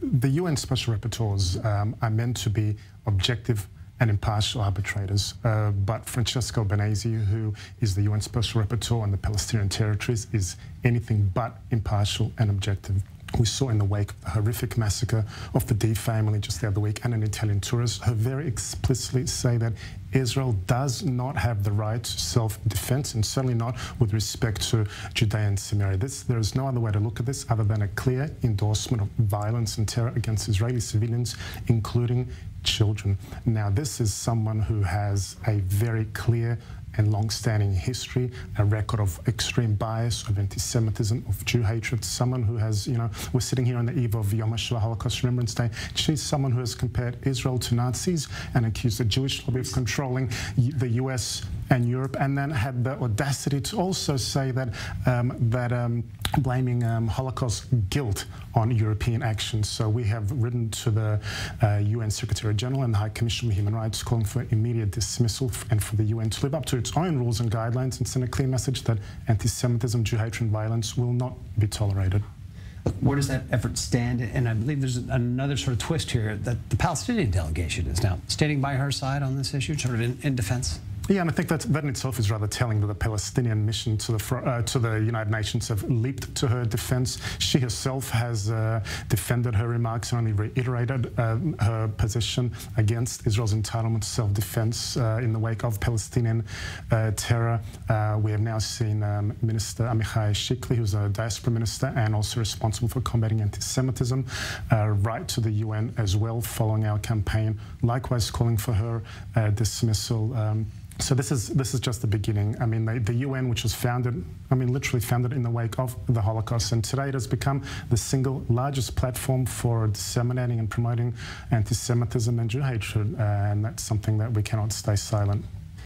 the UN Special Rapporteurs are meant to be objective and impartial arbitrators, but Francesca Albanese, who is the UN Special Rapporteur on the Palestinian territories, is anything but impartial and objective. We saw in the wake of the horrific massacre of the D family just the other week and an Italian tourist, her very explicitly say that Israel does not have the right to self-defense, and certainly not with respect to Judea and Samaria. There is no other way to look at this other than a clear endorsement of violence and terror against Israeli civilians, including children. Now, this is someone who has a very clear and long-standing history, a record of extreme bias, of anti-Semitism, of Jew hatred, someone who has, we're sitting here on the eve of Yom HaShoah, Holocaust Remembrance Day. She's someone who has compared Israel to Nazis and accused the Jewish lobby of controlling the US and Europe, and then had the audacity to also say that blaming Holocaust guilt on European actions. So we have written to the UN Secretary General and the High Commission for Human Rights calling for immediate dismissal and for the UN to live up to its own rules and guidelines and send a clear message that anti-Semitism, Jew hatred and violence will not be tolerated. Where does that effort stand? And I believe there's another sort of twist here that the Palestinian delegation is now standing by her side on this issue, sort of in defense. Yeah, and I think that in itself is rather telling that the Palestinian mission to the United Nations have leaped to her defense. She herself has defended her remarks and only reiterated her position against Israel's entitlement to self-defense in the wake of Palestinian terror. We have now seen Minister Amichai Shikli, who's a diaspora minister and also responsible for combating anti-Semitism, write to the UN as well following our campaign, likewise calling for her dismissal. So this is just the beginning. I mean, the UN, which was founded, literally founded in the wake of the Holocaust, and today it has become the single largest platform for disseminating and promoting anti-Semitism and Jew hatred, and that's something that we cannot stay silent.